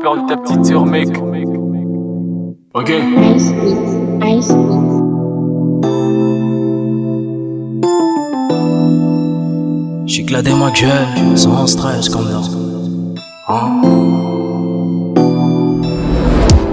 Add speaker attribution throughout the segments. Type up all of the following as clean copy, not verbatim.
Speaker 1: rappeur de ta petite sœur, mec. Ok.
Speaker 2: Ice Beats, Ice Beats.
Speaker 3: J'éclatais ma gueule, sans stress comme là. Hein?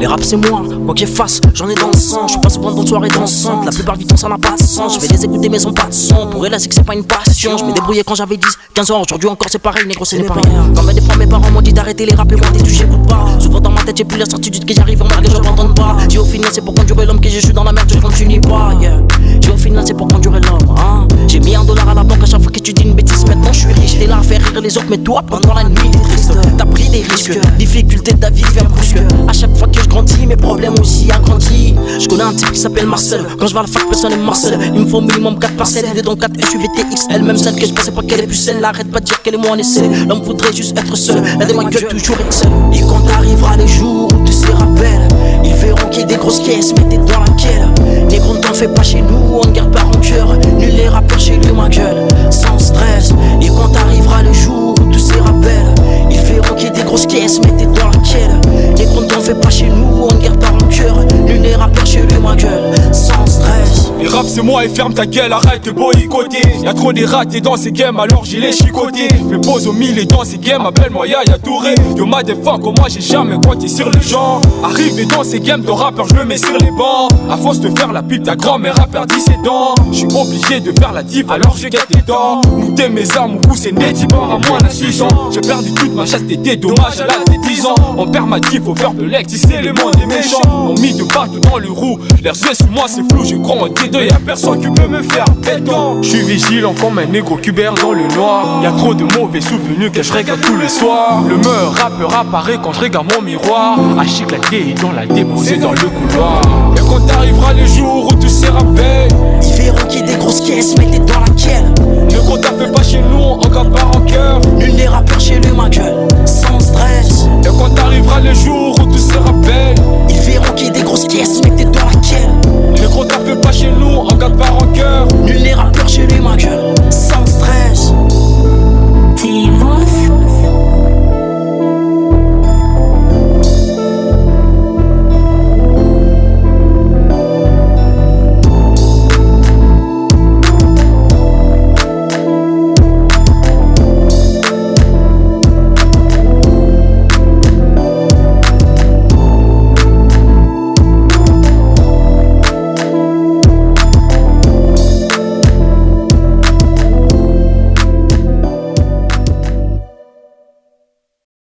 Speaker 3: Les raps c'est moi, quoi qu'il fasse, j'en ai dans le sang. J'suis pas souvent dans une soirée dansante, la plupart du temps ça n'a pas de sens. Je vais les écouter mais ils ont pas de son, pour eux là c'est que c'est pas une passion. Je me débrouillais quand j'avais 10, 15 ans, aujourd'hui encore c'est pareil, négro c'est pas rien. Quand des fois mes parents m'ont dit d'arrêter les raps et moi t'es touché ou pas. Souvent dans ma tête j'ai plus la certitude que j'arrive en malgré je l'entends pas. J'ai au final c'est pour conduire l'homme que je suis dans la merde, je continue pas, yeah. J'ai au final c'est pour conduire l'homme, hein. J'ai mis $1 à la banque à chaque fois que tu dis une bêtise. Maintenant je suis riche, t'es là à faire rire les autres, mais toi pendant la nuit t'es triste. T'as pris des risques, difficulté de ta vie faire brusque. À chaque fois que je grandis, mes problèmes aussi agrandis. Je connais un type qui s'appelle Marcel. Quand je vais à la fac, personne n'est Marcel. Il me faut au minimum 4 parcelles, il est dans 4 SUV TXL. Même celle que je pensais pas qu'elle est plus celle. Arrête pas de dire qu'elle est moins essai. L'homme voudrait juste être seul, aider ma gueule toujours excelle. Et quand arrivera les jours où tu se rappelles, ils verront qu'il y a des grosses caisses, mais t'es dans laquelle. Négro ne t'en fais pas chez nous, on ne garde pas rancœur. Nul les rappeurs chez lui, ma gueule, sans stress. Et quand arrivera le jour où tous ces rappels, ils verront qu'il y a des grosses caisses, mais t'es dans laquelle. Négro ne t'en fais pas chez nous, on ne garde pas rancœur. Nul les rappeurs chez lui, ma gueule, sans stress.
Speaker 1: Les raps c'est moi et ferme ta gueule, arrête de boycotter. Y'a trop des ratés dans ces games alors j'ai les chicotés. Je me pose au milieu dans ces games, appelle-moi Yaya Touré. Yo ma défense comme moi j'ai jamais compté sur les gens. Arrivé dans ces games de rappeur je le mets sur les bancs. À force de faire la pute ta grand-mère a perdu ses dents. J'suis obligé de faire la div alors je guette les dents. Monter mes armes, mon coup c'est net, il part à moins de 6 ans. J'ai perdu toute ma chasse, c'était dommage à l'âge des 10 ans. On perd ma div, faut faire de l'ex, c'est le monde des méchants. On mis de partout dans le roue, l'air yeux sur moi c'est flou. Je crois en T2, y'a personne qui peut me faire béton. J'suis vigilant comme un négro cubert dans le noir. Y'a trop de mauvais souvenirs que je regarde tous les soirs. Le meilleur rappeur apparaît quand je regarde mon miroir. À chiclater dans la déposée dans le couloir. Et quand arrivera le jour où tous ces rappels,
Speaker 3: ils verront qu'il y a des grosses caisses, mais t'es dans laquelle.
Speaker 1: le compte a fait